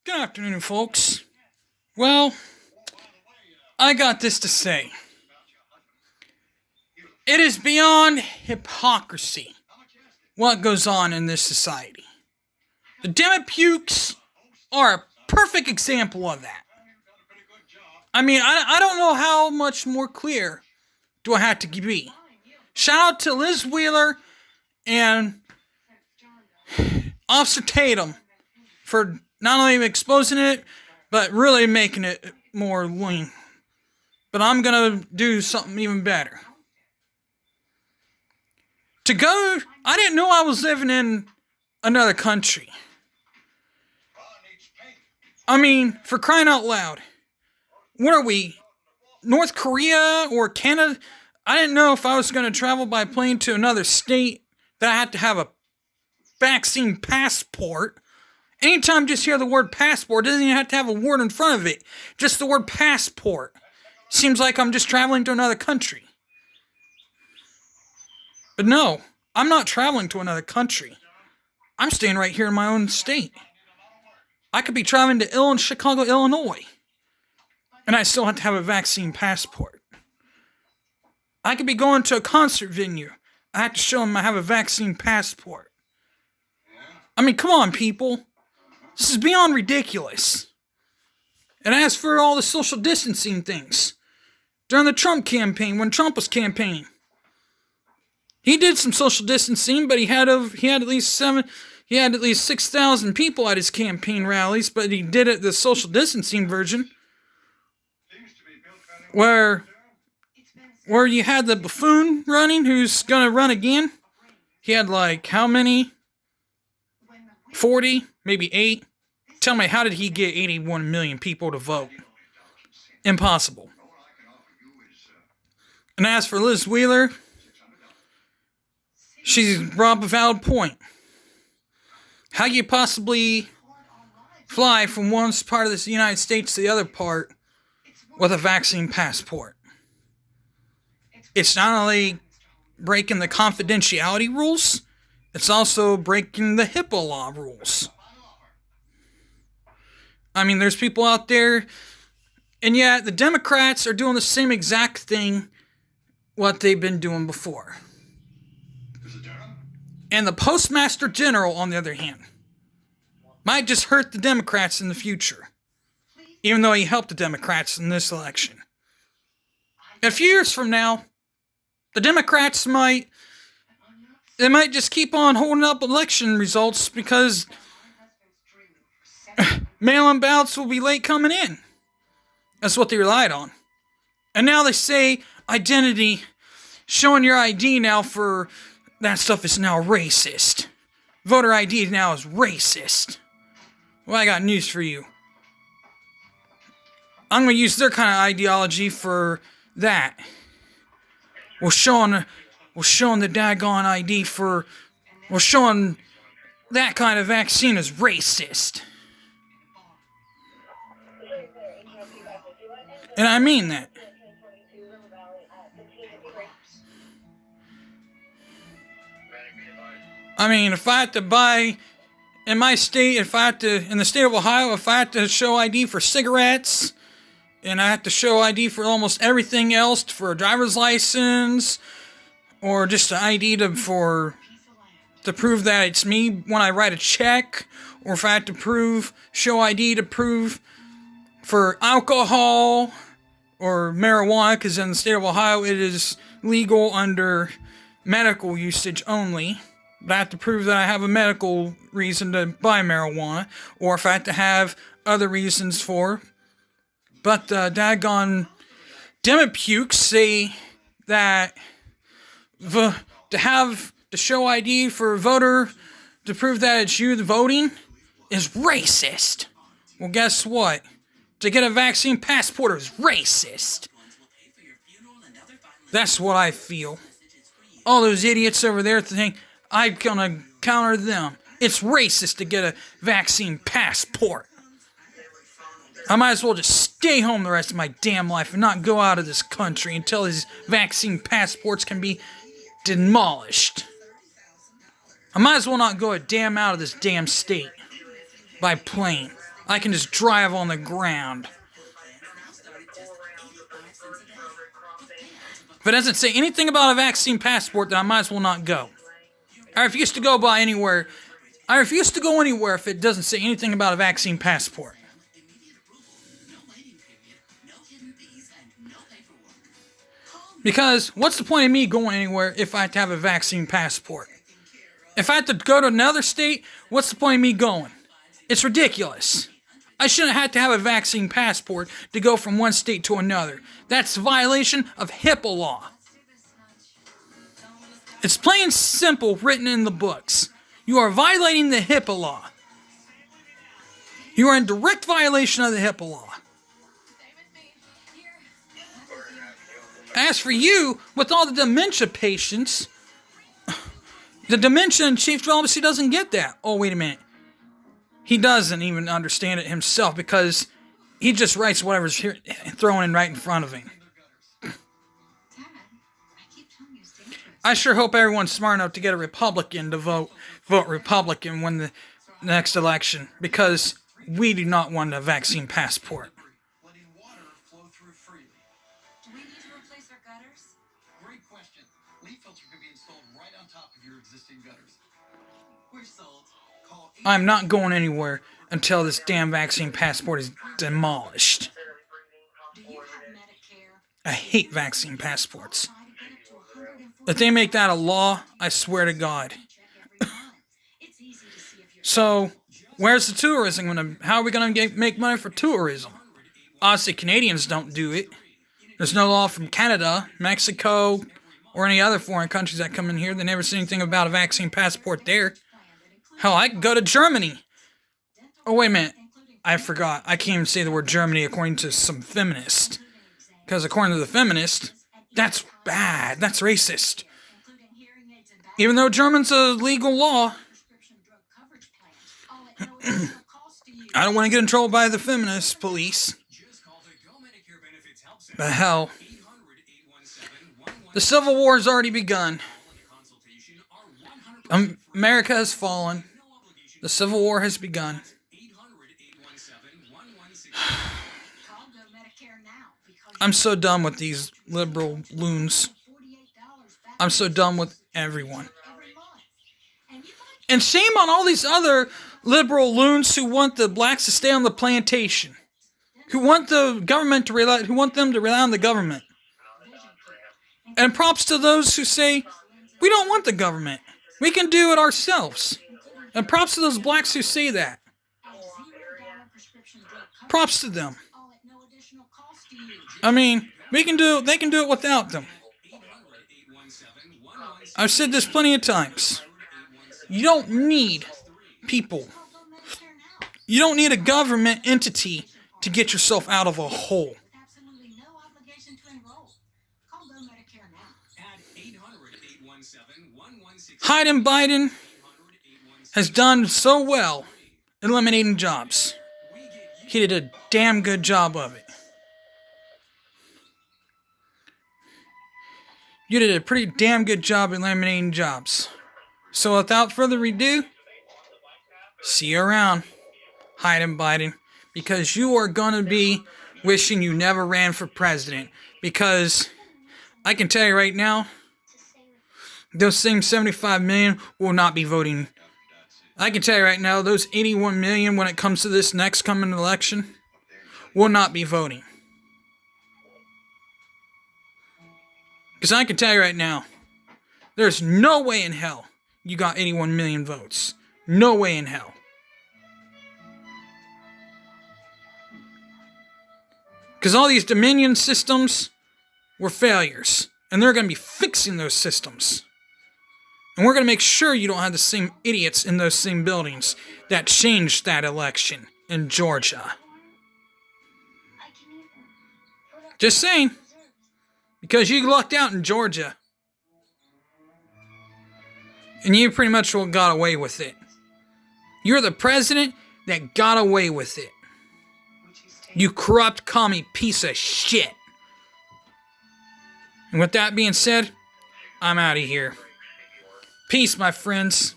Good afternoon, folks. Well, I got this to say. It is beyond hypocrisy what goes on in this society. The Demopukes are a perfect example of that. I mean, I don't know how much more clear do I have to be. Shout out to Liz Wheeler and Officer Tatum for not only exposing it, but really making it more lean. But I'm gonna do something even better. I didn't know I was living in another country. I mean, for crying out loud. What are we? North Korea or Canada? I didn't know if I was gonna travel by plane to another state that I had to have a vaccine passport. Anytime you just hear the word passport, it doesn't even have to have a word in front of it. Just the word passport. Seems like I'm just traveling to another country. But no, I'm not traveling to another country. I'm staying right here in my own state. I could be traveling to Chicago, Illinois, and I still have to have a vaccine passport. I could be going to a concert venue. I have to show them I have a vaccine passport. I mean, come on, people. This is beyond ridiculous. And as for all the social distancing things, during the Trump campaign, when Trump was campaigning, he did some social distancing, but he had at least 6,000 people at his campaign rallies, but he did it the social distancing version, where you had the buffoon running, who's gonna run again. He had like how many? 40, maybe 8. Tell me, how did he get 81 million people to vote? Impossible. And as for Liz Wheeler, she's brought up a valid point. How you possibly fly from one part of the United States to the other part with a vaccine passport? It's not only breaking the confidentiality rules, it's also breaking the HIPAA law rules. I mean, there's people out there, and yet the Democrats are doing the same exact thing what they've been doing before. And the Postmaster General, on the other hand, might just hurt the Democrats in the future, even though he helped the Democrats in this election. A few years from now, the Democrats might just keep on holding up election results because mail-in ballots will be late coming in. That's what they relied on. And now they say identity, showing your ID now for that stuff is now racist. Voter ID now is racist. Well, I got news for you. I'm going to use their kind of ideology for that. We're showing the daggone ID for... We're showing that kind of vaccine is racist. And I mean that. I mean, if I had to buy... In my state, in the state of Ohio, if I had to show ID for cigarettes, and I have to show ID for almost everything else, for a driver's license, or just an ID to prove that it's me when I write a check, or if I had to show ID to prove for alcohol or marijuana, because in the state of Ohio it is legal under medical usage only. But I have to prove that I have a medical reason to buy marijuana, or if I have to have other reasons for. But the daggone Demopukes say that to show ID for a voter to prove that it's you voting is racist. Well, guess what? To get a vaccine passport is racist. That's what I feel. All those idiots over there think I'm gonna counter them. It's racist to get a vaccine passport. I might as well just stay home the rest of my damn life and not go out of this country until these vaccine passports can be demolished. I might as well not go a damn out of this damn state by plane. I can just drive on the ground. If it doesn't say anything about a vaccine passport, then I might as well not go. I refuse to go anywhere. I refuse to go anywhere if it doesn't say anything about a vaccine passport. Because what's the point of me going anywhere if I have to have a vaccine passport? If I have to go to another state, what's the point of me going? It's ridiculous. I shouldn't have to have a vaccine passport to go from one state to another. That's a violation of HIPAA law. It's plain and simple, written in the books. You are violating the HIPAA law. You are in direct violation of the HIPAA law. As for you, with all the dementia patients, the dementia chief obviously doesn't get that. Oh, wait a minute. He doesn't even understand it himself because he just writes whatever's here, thrown in right in front of him. I sure hope everyone's smart enough to get a Republican to vote Republican when the next election, because we do not want a vaccine passport. I'm not going anywhere until this damn vaccine passport is demolished. I hate vaccine passports. If they make that a law, I swear to God. So, where's the tourism? How are we going to make money for tourism? Obviously, Canadians don't do it. There's no law from Canada, Mexico, or any other foreign countries that come in here. They never say anything about a vaccine passport there. Hell, I could go to Germany. Oh, wait a minute. I forgot. I can't even say the word Germany according to some feminist. Because according to the feminist, that's bad. That's racist. Even though German's a legal law, I don't want to get in trouble by the feminist police. But hell, the Civil War has already begun. America has fallen. The Civil War has begun. I'm so done with these liberal loons. I'm so done with everyone. And shame on all these other liberal loons who want the blacks to stay on the plantation. Who want the government to rely, who want them to rely on the government. And props to those who say, we don't want the government. We can do it ourselves. And props to those blacks who say that. Props to them. I mean, they can do it without them. I've said this plenty of times. You don't need people. You don't need a government entity to get yourself out of a hole. Hiden Biden has done so well eliminating jobs. He did a damn good job of it. You did a pretty damn good job eliminating jobs. So without further ado, see you around, Hiden Biden, because you are going to be wishing you never ran for president. Because I can tell you right now, those same 75 million will not be voting. I can tell you right now, those 81 million when it comes to this next coming election will not be voting. Because I can tell you right now, there's no way in hell you got 81 million votes. No way in hell. Because all these Dominion systems were failures. And they're going to be fixing those systems. And we're going to make sure you don't have the same idiots in those same buildings that changed that election in Georgia. Just saying. Because you lucked out in Georgia. And you pretty much got away with it. You're the president that got away with it. You corrupt commie piece of shit. And with that being said, I'm out of here. Peace, my friends.